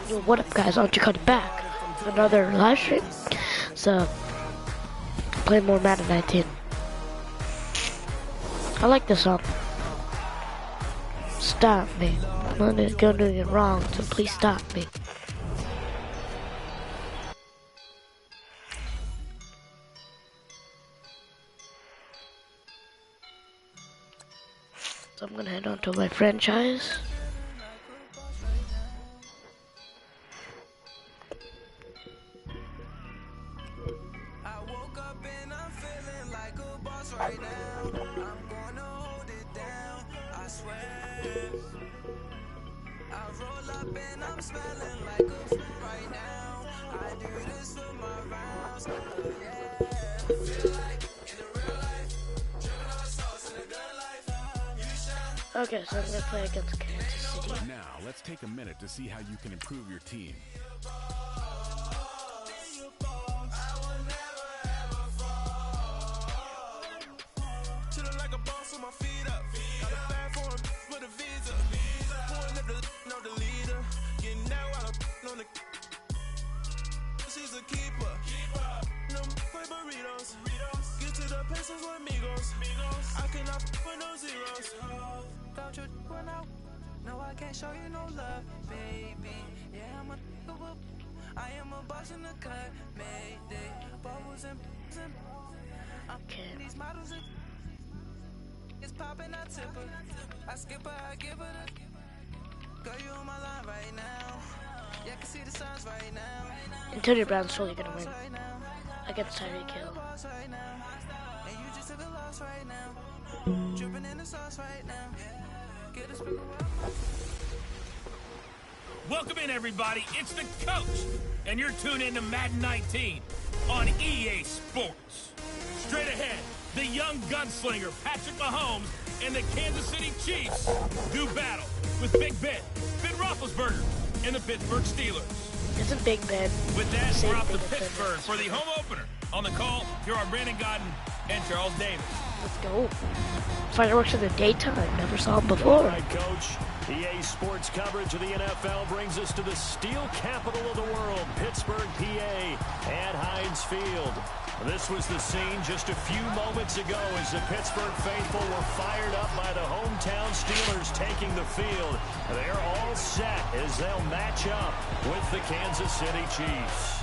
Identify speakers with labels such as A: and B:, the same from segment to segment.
A: Yo, what up guys, aren't you coming back? Another live stream. So, play more Madden 19. I like this song. Stop me. I'm gonna go doing it wrong, so please stop me. So I'm gonna head on to my franchise.
B: Right now, I'm gonna hold it down, I swear. I roll up and I'm smelling like a right now. I do this for my rounds, yeah. Feel like in the real life, dripping on sauce in the good life. You shine.
A: Okay, so I'm gonna play against Kansas City.
C: Now, let's take a minute to see how you can improve your team.
B: My feet up. Got a bag for him with a visa. Pulling up the leader. Getting that while I'm on the. She's a keeper. No play burritos. Get to the pesos with amigos. I cannot put no zeros. Don't you run out? No, I can't show you no love, baby. Yeah, I am a boss in the cut. Mayday. Bubbles and
A: Okay.
B: these models are. It's popping, I tip her. I skip her, I give her the. Girl, you on my line right now. Yeah, I can see the signs right now.
A: Antonio Brown's totally gonna win against Tyreek Hill.
B: And you just took a loss right now. Dripping in the sauce right now. Get a sprinkle up.
D: Welcome in, everybody. It's the coach, and you're tuned in to Madden 19 on EA Sports. Straight ahead, the young gunslinger Patrick Mahomes and the Kansas City Chiefs do battle with Big Ben Roethlisberger, and the Pittsburgh Steelers.
A: Isn't Big Ben?
D: With that,
A: Same
D: we're off to
A: thing as
D: Pittsburgh for the home opener. On the call, here are Brandon Godden and Charles Davis.
A: Let's go. Fireworks in the daytime. Never saw them before.
E: All right, Coach. EA Sports coverage of the NFL brings us to the steel capital of the world, Pittsburgh, PA, at Heinz Field. This was the scene just a few moments ago as the Pittsburgh faithful were fired up by the hometown Steelers taking the field. They're all set as they'll match up with the Kansas City Chiefs.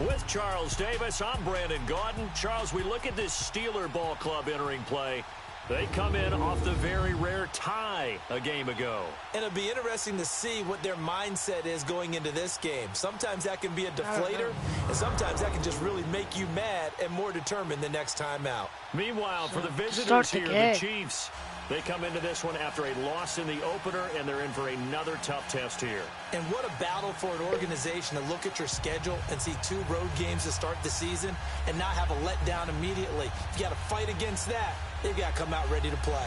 E: With Charles Davis, I'm Brandon Gaudin. Charles, we look at this Steeler ball club entering play. They come in off the very rare tie a game ago.
F: And it'll be interesting to see what their mindset is going into this game. Sometimes that can be a deflator, and sometimes that can just really make you mad and more determined the next time out.
E: Meanwhile, for the visitors here, the Chiefs, they come into this one after a loss in the opener, and they're in for another tough test here.
F: And what a battle for an organization to look at your schedule and see 2 road games to start the season and not have a letdown immediately. You got to fight against that. They've got to come out ready to play.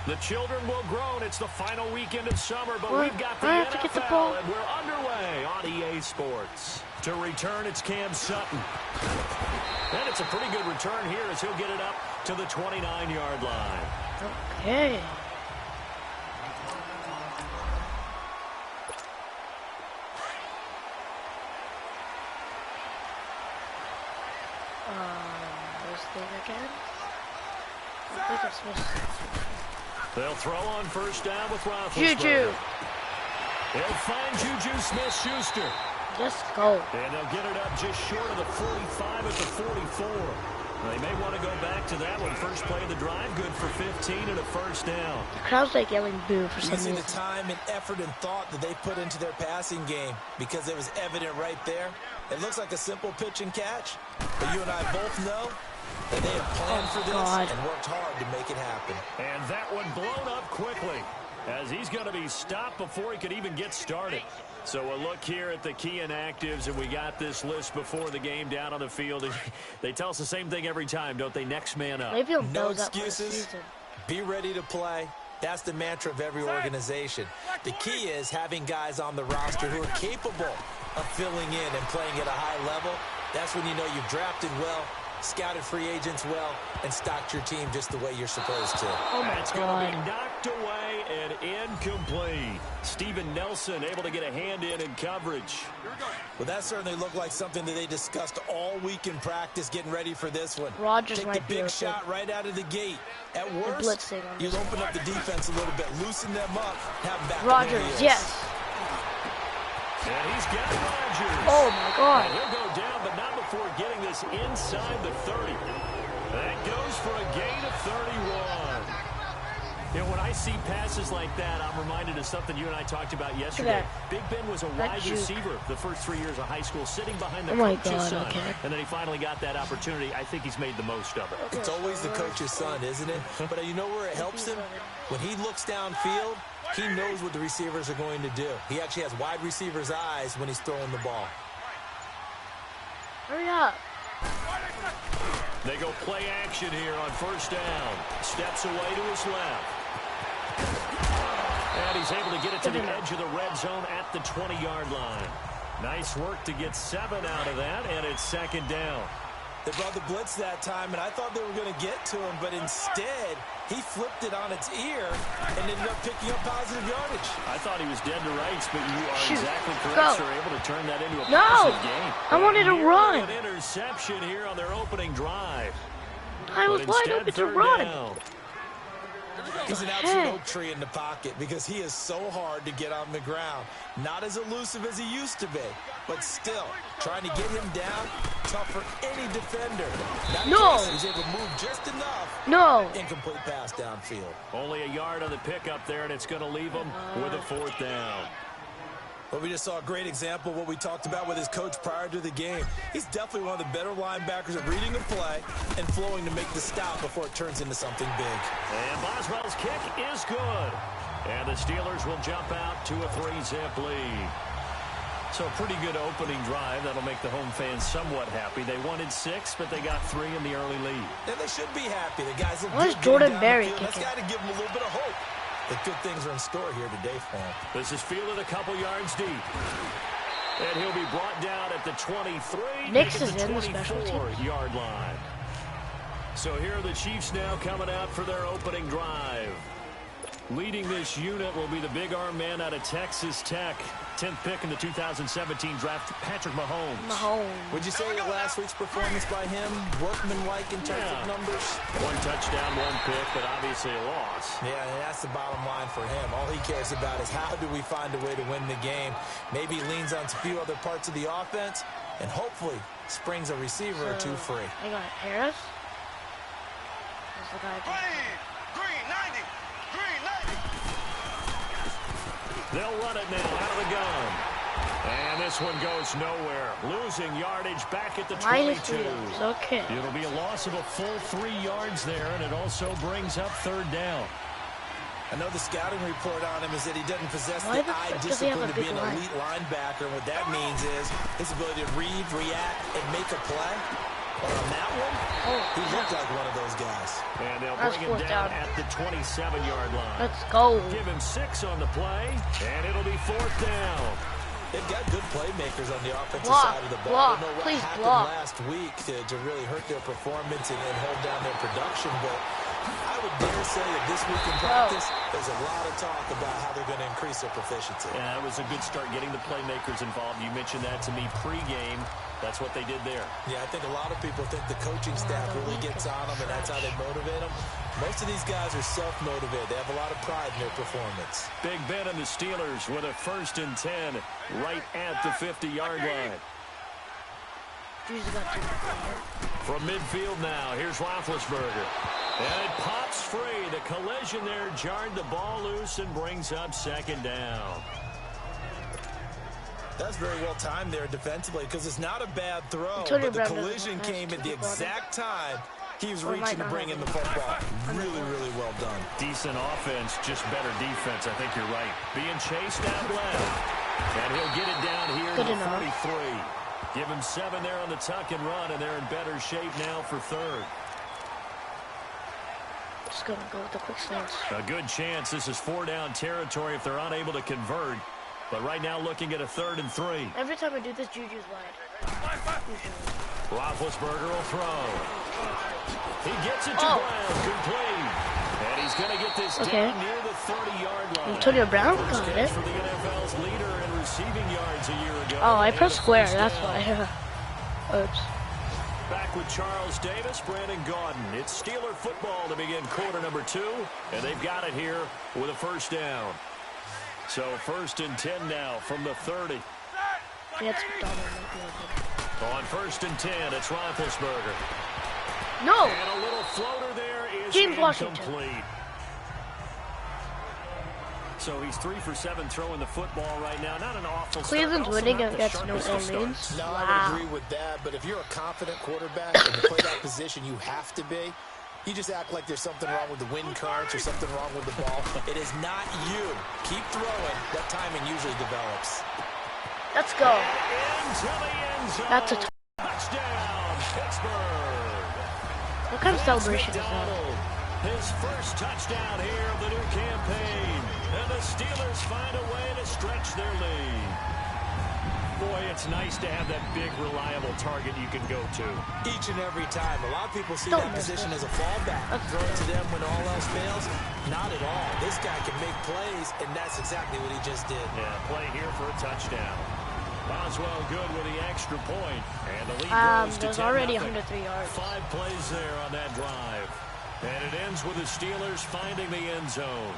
E: The children will groan. It's the final weekend of summer, but we've got the
A: I have
E: NFL,
A: to get the ball.
E: and we're underway on EA Sports. To return, it's Cam Sutton. And it's a pretty good return here as he'll get it up to the 29-yard line.
A: Okay. This thing again? I think it's missed.
E: They'll throw on first down with Roethlisberger.
A: Juju.
E: They'll find Juju Smith-Schuster.
A: Let's go.
E: And they'll get it up just short of the 45 at the 44. They may want to go back to that one. First play of the drive, good for 15 and a first down.
A: The crowd's like yelling boo for some
F: Using
A: reason.
F: the time and effort and thought that they put into their passing game because it was evident right there. It looks like a simple pitch and catch, but you and I both know that they have planned for this and worked hard to make it happen.
E: And that one blown up quickly as he's going to be stopped before he could even get started. So a look here at the key inactives, and we got this list before the game down on the field. They tell us the same thing every time, don't they? Next man up.
F: No excuses. Be ready to play. That's the mantra of every organization. The key is having guys on the roster who are capable of filling in and playing at a high level. That's when you know you've drafted well, scouted free agents well, and stocked your team just the way you're supposed to.
A: Oh my
E: It's
A: God.
E: going to be knocked away and incomplete. Steven Nelson able to get a hand in coverage.
F: Well, that certainly looked like something that they discussed all week in practice, getting ready for this one.
A: Rodgers
F: Take the
A: might be
F: big
A: open.
F: shot right out of the gate. At worst,
A: blitzing on
F: you'll
A: this
F: open up the defense a little bit, loosen them up, have them back on
A: Rodgers,
F: their heels.
A: yes.
E: And he's got Rodgers.
A: Oh, my God.
E: And he'll go down, but not before getting this inside the 30. That goes for a gain of 31. You know, when I see passes like that, I'm reminded of something you and I talked about yesterday. Big Ben was a wide receiver the first 3 years of high school, sitting behind the coach's son.
A: Okay.
E: And then he finally got that opportunity. I think he's made the most of it.
F: It's always the coach's son, isn't it? But you know where it helps him? When he looks downfield, he knows what the receivers are going to do. He actually has wide receivers' eyes when he's throwing the ball.
A: Hurry up.
E: They go play action here on first down. Steps away to his left. And he's able to get it to the edge of the red zone at the 20-yard line. Nice work to get 7 out of that, and it's second down.
F: They brought the blitz that time, and I thought they were going to get to him, but instead, he flipped it on its ear and ended up picking up positive yardage.
E: I thought he was dead to rights, but you are exactly correct.
A: Go.
E: Sir, able to turn that into a
A: No!
E: positive game.
A: I wanted to run.
E: An interception here on their opening drive.
A: I was wide open to run.
E: Down.
F: He's an absolute oak tree in the pocket because he is so hard to get on the ground. Not as elusive as he used to be, but still, trying to get him down, tough for any defender. He's able to move just enough.
A: No.
F: Incomplete pass downfield.
E: Only a yard on the pickup there, and it's going to leave him with a fourth down.
F: But we just saw a great example of what we talked about with his coach prior to the game. He's definitely one of the better linebackers at reading a play and flowing to make the stop before it turns into something big.
E: And Boswell's kick is good. And the Steelers will jump out to a 3-zip lead. So a pretty good opening drive. That'll make the home fans somewhat happy. They wanted 6, but they got 3 in the early lead.
F: And they should be happy. The guys look
A: Where's
F: good
A: Jordan
F: down
A: Berry
F: the field. That's
A: kicking?
F: got to give them a little bit of hope that good things are in store here today for him.
E: This is fielded a couple yards deep. And he'll be brought down at the 23.
A: Nix
E: at
A: is
E: the
A: in the special teams.
E: 24-yard line. So here are the Chiefs now coming out for their opening drive. Leading this unit will be the big arm man out of Texas Tech. 10th pick in the 2017 draft, Patrick Mahomes.
F: Would you say that last week's performance by him, workmanlike in terms of numbers?
E: 1 touchdown, 1 pick, but obviously a loss.
F: Yeah, and that's the bottom line for him. All he cares about is how do we find a way to win the game. Maybe he leans on a few other parts of the offense, and hopefully springs a receiver or two free.
A: I got Harris. Who's the guy?
B: Green 90. Green 90.
E: They'll run it now out of the gun. And this one goes nowhere. Losing yardage back at the 22.
A: Okay.
E: It'll be a loss of a full 3 yards there, and it also brings up third down.
F: I know the scouting report on him is that he doesn't possess the eye discipline to be an elite linebacker. And what that means is his ability to read, react, and make a play. But on that one, he looked like one of those guys.
E: And they'll bring him down at the 27-yard line.
A: Let's go.
E: Give him 6 on the play, and it'll be fourth down.
F: They've got good playmakers on the offensive side of the ball. I don't know what happened last week to really hurt their performance and hold down their production, but I would dare say that this week in practice, there's a lot of talk about how they're going to increase their proficiency.
E: Yeah, it was a good start getting the playmakers involved. You mentioned that to me pregame. That's what they did there.
F: Yeah, I think a lot of people think the coaching staff really gets on them, and that's how they motivate them. Most of these guys are self-motivated. They have a lot of pride in their performance.
E: Big Ben and the Steelers with a 1st and 10 right at the 50-yard line. From midfield now, here's Roethlisberger. And it pops free. The collision there jarred the ball loose and brings up second down.
F: That's very well timed there defensively because it's not a bad throw, but the collision came at the exact time he was reaching to bring in the football. Really, really well done.
E: Decent offense, just better defense. I think you're right. Being chased out left. And he'll get it down here to the 43. Give him 7 there on the tuck and run, and they're in better shape now for third.
A: Just gonna go with the quick slants.
E: A good chance this is 4-down territory if they're unable to convert. But right now looking at a 3rd and 3.
A: Every time I do this, Juju's wide.
E: Roethlisberger will throw. He gets it to Brown, complete. And he's He's going to get this
A: Okay.
E: down near the 30-yard line.
A: Antonio Brown
E: First
A: got
E: catch
A: it.
E: for the NFL's leader in receiving yards a year ago.
A: Oh, I
E: And
A: pressed
E: a
A: square.
E: first
A: That's
E: down.
A: why. Oops.
E: Back with Charles Davis, Brandon Gaudin. It's Steeler football to begin quarter number 2, and they've got it here with a first down. So 1st and 10 now from the 30.
A: That's
E: On 1st and 10, it's Roethlisberger.
A: No.
E: And a little floater there is
A: James Washington.
E: incomplete. So he's 3 for 7 throwing the football right now. Not an awful start.
A: Cleveland's
E: Also
A: winning
E: not the
A: against New
E: sharpest of
A: Orleans.
E: starts.
F: No, I
A: Wow.
F: would agree with that, but if you're a confident quarterback and you play that position you have to be, you just act like there's something wrong with the wind currents or something wrong with the ball. It is not you. Keep throwing. That timing usually develops.
A: Let's go.
E: Into the end zone.
A: That's a
E: touchdown, Pittsburgh.
A: What kind of celebration is that?
E: McDonald, his first touchdown here of the new campaign. And the Steelers find a way to stretch their lead. Boy, it's nice to have that big, reliable target you can go to.
F: Each and every time. A lot of people see
A: Don't
F: that
A: miss
F: position
A: it.
F: as a fallback.
A: That's
F: Throw it to them when all else fails. Not at all. This guy can make plays, and that's exactly what he just did.
E: Yeah, play here for a touchdown. Boswell good with the extra point. And the lead grows to
A: There's
E: 10-0.
A: already 103 yards.
E: 5 plays there on that drive. And it ends with the Steelers finding the end zone.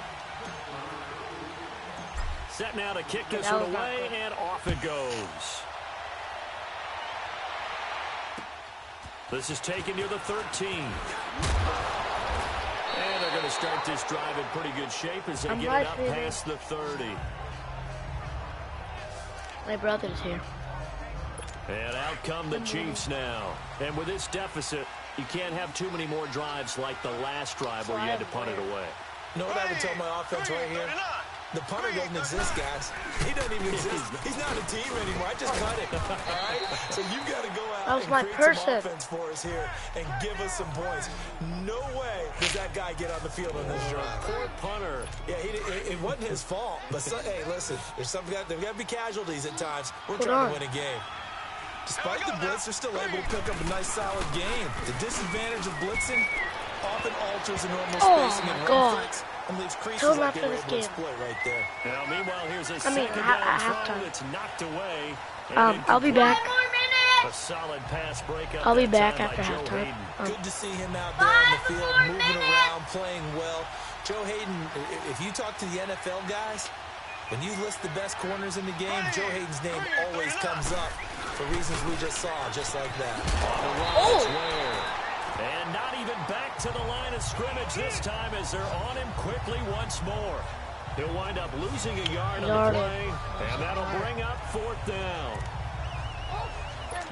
E: Set now to kick this
A: that
E: one
A: was not
E: away,
A: good.
E: and off it goes. This is taken near the 13. And they're going to start this drive in pretty good shape as they
A: I'm
E: get
A: live
E: it up
A: streaming.
E: past the 30.
A: My brother's here.
E: And out come the Chiefs now. And with this deficit, you can't have too many more drives like the last drive where you had to punt it away.
F: You know what I would tell my offense right here? The punter doesn't exist, guys. He doesn't even exist. He's not a team anymore. I just cut it. All right? So you've got to go
A: That
F: out
A: was
F: and
A: my
F: create
A: person.
F: some offense for us here and give us some points. No way does that guy get on the field on this drive.
E: Poor punter.
F: Yeah, it wasn't his fault. But, hey, listen, there's got to be casualties at times. We're
A: Hold
F: trying
A: on.
F: to win a game. Despite the blitz, they're still able to pick up a nice, solid game. The disadvantage of blitzing often alters the normal
A: Oh,
F: spacing
A: my
F: and run
A: God.
F: flicks and leaves creases
A: Tell him
F: like they
A: after
F: were
A: this
F: able to
A: game.
F: exploit right there.
E: Now, meanwhile, here's a
A: I mean,
E: second
A: at
E: down
A: halftime.
E: throw that's knocked away.
A: I'll be back.
E: A solid pass breakup.
A: I'll be
E: that
A: back
E: time by
A: after
E: Joe
A: halftime.
E: Hayden.
F: Good to see him out there on the field, moving around, playing well. Joe Hayden, if you talk to the NFL guys, when you list the best corners in the game, Joe Hayden's name always comes up for reasons we just saw, just like that.
E: On the run, it's Ware. And not even back to the line of scrimmage this time as they're on him quickly once more. He'll wind up losing a yard on the play, and that'll bring up 4th down.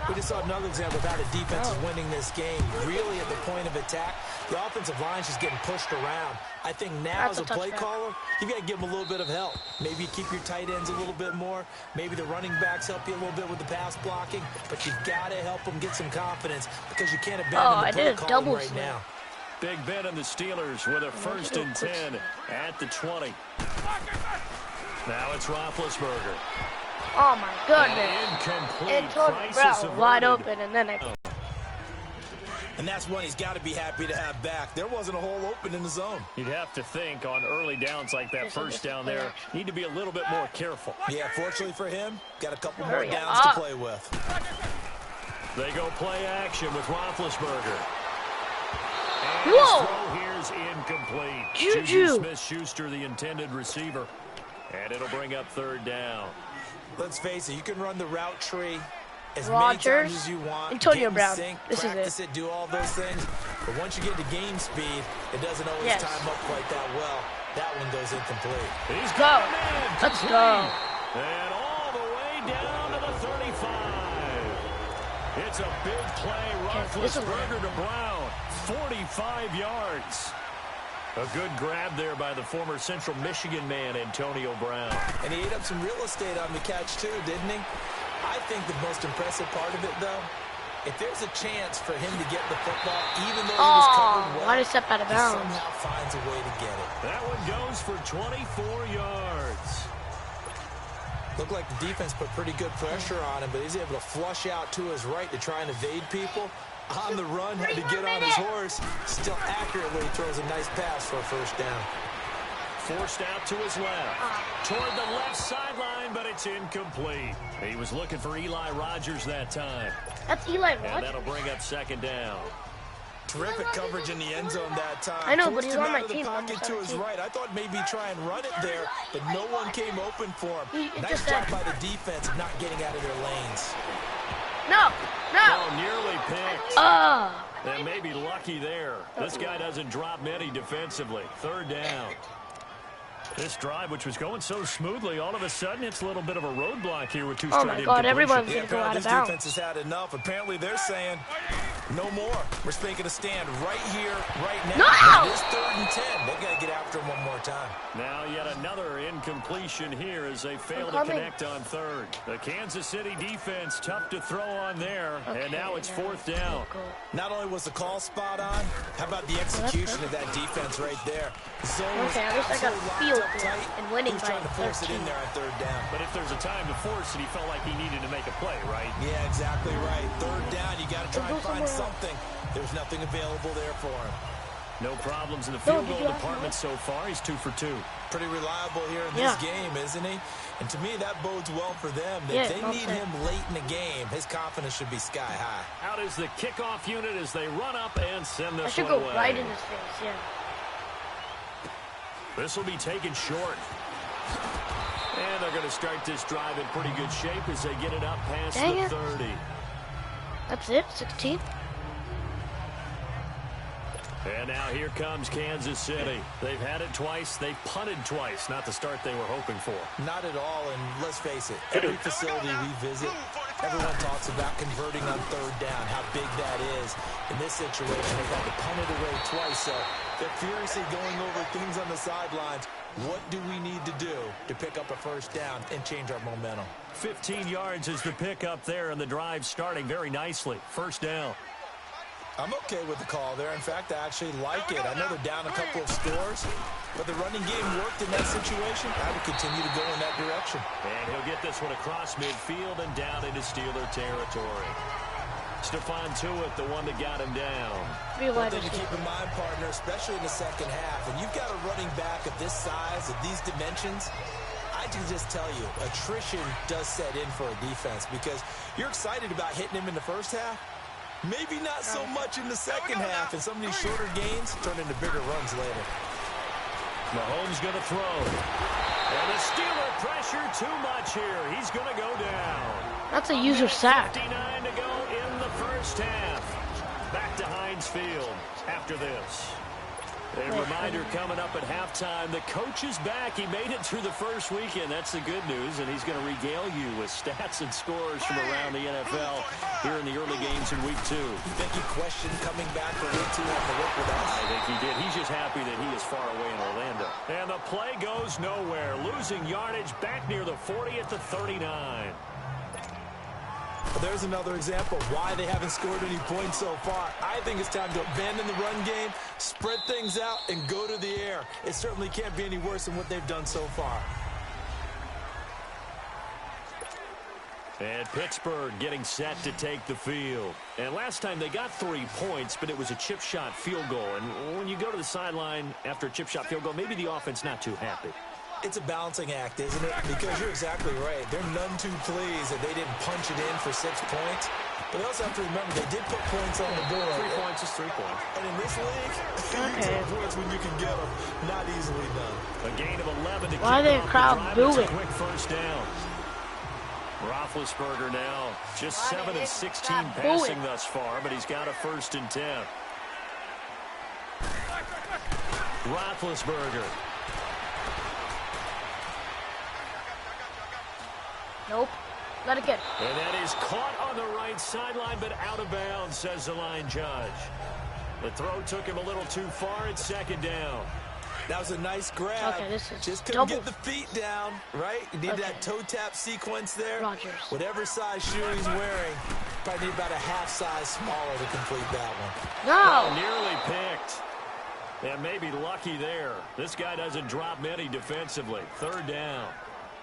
F: We just saw another example of how the defense is winning this game. Really at the point of attack, the offensive line's just getting pushed around. I think now
A: That's
F: as a
A: a
F: play
A: touchdown.
F: caller, you got to give them a little bit of help. Maybe you keep your tight ends a little bit more. Maybe the running backs help you a little bit with the pass blocking. But you've got to help them get some confidence because you can't abandon
A: I
F: the play
A: did a
F: calling
A: double
F: right
A: snap.
F: now.
E: Big Ben and the Steelers with a 1st and 10 at the 20. Now it's Roethlisberger.
A: Oh my goodness.
E: Incomplete.
A: Antonio
E: Crisis
A: Brown wide
E: averted.
A: open, and then I.
F: And that's one he's got to be happy to have back. There wasn't a hole open in the zone.
E: You'd have to think on early downs like that, first down there, need to be a little bit more careful.
F: Yeah, fortunately for him, got a couple more
A: Hurry
F: downs
A: up.
F: to play with.
E: They go play action with Roethlisberger. And
A: Whoa.
E: his throw here's incomplete.
A: Juju.
E: Smith-Schuster, the intended receiver. And it'll bring up 3rd down.
F: Let's face it, you can run the route tree as
A: Rodgers,
F: many times as you want.
A: Antonio
F: get in
A: Brown.
F: sync,
A: This is
F: practice it, do all those things. But once you get to game speed, it doesn't always
A: Yes.
F: time up quite that well. That one goes incomplete.
E: He's
A: Go.
E: got him in.
A: Let's
E: Complete.
A: go.
E: And all the way down to the 35. It's a big play.
A: this is
E: Roethlisberger to Brown. 45 yards. A good grab there by the former Central Michigan man, Antonio Brown.
F: And he ate up some real estate on the catch, too, didn't he? I think the most impressive part of it, though, if there's a chance for him to get the football, even though he was covered well,
A: why did I step out of
F: he
A: bounds?
F: somehow finds a way to get it.
E: That one goes for 24 yards.
F: Looked like the defense put pretty good pressure on him, but he's able to flush out to his right to try and evade people. On the run, had to get on his horse. Still accurately throws a nice pass for a first down.
E: Forced out to his left. Toward the left sideline, but it's incomplete. He was looking for Eli Rogers that time.
A: That's Eli Rogers.
E: And that'll bring up second down.
F: Terrific coverage in the end zone that time.
A: I know, but
F: Forced
A: he's
F: him
A: on my
F: out of the
A: team,
F: pocket to his right. I thought maybe try and run it there, but no one came open for him. Nice job by the defense of not getting out of their lanes.
A: No.
E: Oh, nearly picked. And maybe lucky there. This guy doesn't drop many defensively. Third down. This drive, which was going so smoothly, all of a sudden it's a little bit of a roadblock here with two straight
A: Oh my God, everyone's
F: yeah,
A: going to go out of
F: this
A: bounds.
F: defense has had enough. Apparently they're saying no more. We're making a stand right here, right now.
A: No!
F: It is 3rd and 10. They've got to get after him one more time.
E: Now yet another incompletion here as they fail to connect on third. The Kansas City defense tough to throw on there, and now it's 4th down.
F: Not only was the call spot on, how about the execution of that defense right there? Zone was
A: Okay, at least I got
F: absolutely
A: field
F: locked up tight.
A: and winning
F: He was
A: by
F: trying to force it
A: 13.
F: in there at 3rd down.
E: But if there's a time to force it, he felt like he needed to make a play, right?
F: Yeah, exactly right. 3rd down, you got to try
A: Go
F: and find
A: somewhere else.
F: something. There's nothing available there for him.
E: No problems in the
A: No,
E: field
A: did
E: goal
A: you ask
E: department so far. He's 2 for 2.
F: Pretty reliable here in this game, isn't he? And to me, that bodes well for them. If they need him late in the game, his confidence should be sky high.
E: Out is the kickoff unit as they run up and send this
A: I should
E: one
A: go
E: away.
A: right in his face, yeah.
E: This will be taken short. And they're going to start this drive in pretty good shape as they get it up past the 30.
A: That's it, 16.
E: And now here comes Kansas City. They've had it twice. They've punted twice. Not the start they were hoping for.
F: Not at all, and let's face it, every facility we visit, everyone talks about converting on 3rd down, how big that is. In this situation, they've had to punt it away twice, so they're furiously going over things on the sidelines. What do we need to do to pick up a first down and change our momentum?
E: 15 yards is the pickup there, and the drive starting very nicely. First down.
F: I'm okay with the call there. In fact, I actually like it. I know they're down a couple of scores, but the running game worked in that situation. I would continue to go in that direction.
E: And he'll get this one across midfield and down into Steeler territory. Stephon Tuitt, the one that got him down.
F: One thing to keep in mind, partner, especially in the second half, when you've got a running back of this size, of these dimensions, I can just tell you, attrition does set in for a defense because you're excited about hitting him in the first half. Maybe not so much in the second half, and some of these shorter gains turn into bigger runs later.
E: Mahomes going to throw. And the Steeler pressure too much here. He's going to go down.
A: That's a user sack.
E: 59 to go in the first half. Back to Heinz Field after this. A reminder coming up at halftime. The coach is back. He made it through the first weekend. That's the good news, and he's going to regale you with stats and scores from around the NFL here in the early games in Week 2.
F: You think he questioned coming back for Week 2 after work with us?
E: I think he did. He's just happy that he is far away in Orlando. And the play goes nowhere. Losing yardage back near the 40 at the 39.
F: Well, there's another example of why they haven't scored any points so far. I think it's time to abandon the run game, spread things out, and go to the air. It certainly can't be any worse than what they've done so far.
E: And Pittsburgh getting set to take the field. And last time they got 3 points, but it was a chip shot field goal. And when you go to the sideline after a chip shot field goal, maybe the offense not too happy.
F: It's a balancing act, isn't it? Because you're exactly right. They're none too pleased that they didn't punch it in for 6 points. But they also have to remember they did put points on the board.
E: 3 points is 3 points.
F: And in this league, you take points when you can get them. Not easily done.
E: A gain of 11 to
A: Why
E: kick
A: the
E: off
A: crowd
E: the drive.
A: booing?
E: It's a quick first down. Roethlisberger now just 7 of 16 passing thus far, but he's got a 1st and 10. Roethlisberger.
A: Nope. Let it get.
E: And that is caught on the right sideline, but out of bounds, says the line judge. The throw took him a little too far at 2nd down.
F: That was a nice grab.
A: Okay, this is
F: just couldn't
A: double.
F: get the feet down, right? You need that toe tap sequence there.
A: Rogers.
F: Whatever size shoe he's wearing, probably need about a half size smaller to complete that one.
A: No.
E: Nearly picked. And maybe lucky there. This guy doesn't drop many defensively. 3rd down.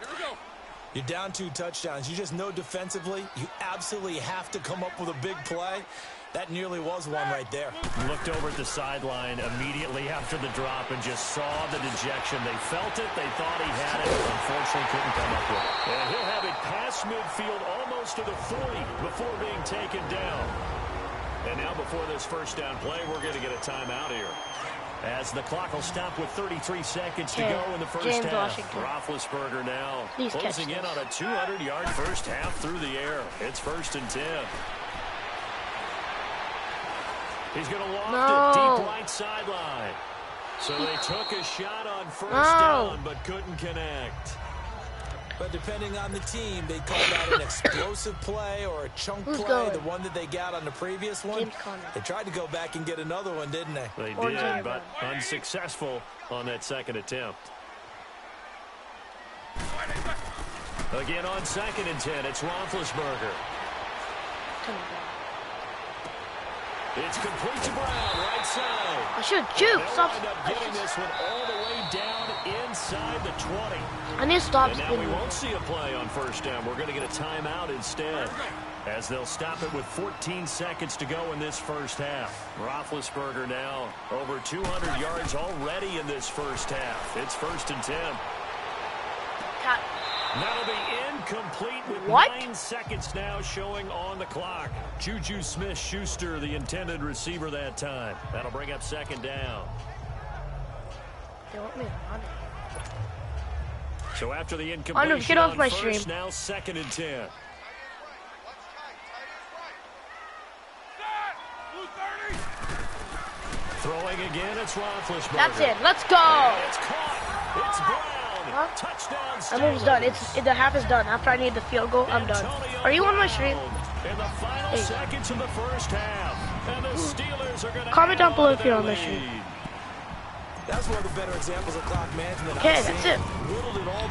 D: Here we go.
F: You're down 2 touchdowns. You just know defensively you absolutely have to come up with a big play. That nearly was one right there.
E: Looked over at the sideline immediately after the drop and just saw the dejection. They felt it. They thought he had it. Unfortunately, couldn't come up with it. And he'll have it past midfield almost to the 40 before being taken down. And now before this first down play, we're going to get a timeout here. As the clock will stop with 33 seconds to go in the first
A: James
E: half.
A: Washington.
E: Roethlisberger now
A: Please
E: closing in on a 200-yard first half through the air. It's 1st and 10. He's going to loft it deep right sideline. So they took a shot on first down, but couldn't connect.
F: But depending on the team, they call that an explosive play or a chunk play,
A: going?
F: the one that they got on the previous one. They tried to go back and get another one, didn't they?
E: They did, but unsuccessful on that second attempt. Again on 2nd and 10, it's Roethlisberger. It's complete to Brown, right side.
A: I should juke. Stop.
E: End up getting this one all the way down inside the 20.
A: I need to stop
E: And now
A: spinning.
E: we won't see a play on first down. We're going to get a timeout instead, as they'll stop it with 14 seconds to go in this first half. Roethlisberger now over 200 yards already in this first half. It's 1st and 10.
A: Cut.
E: That'll be incomplete with 9 seconds now showing on the clock. Juju Smith-Schuster, the intended receiver that time. That'll bring up 2nd down.
A: They want me to run it.
E: So after the incompletion
A: get off
E: on
A: my
E: first,
A: stream.
E: now 2nd and 10. Throwing again, it's Roethlisberger.
A: That's it. Let's go.
E: And it's caught. It's Brown. Touchdown.
A: I'm almost done. The half is done. After I need the field goal, I'm done. Are you on my stream?
E: In the final seconds of the first half, and the Steelers are going to
A: comment down below if you're on my stream.
F: That's one of the better examples of clock management.
A: Okay, that's it.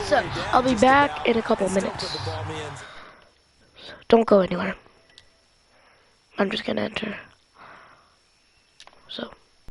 A: So I'll be back in a couple minutes. Don't go anywhere. I'm just gonna enter. So.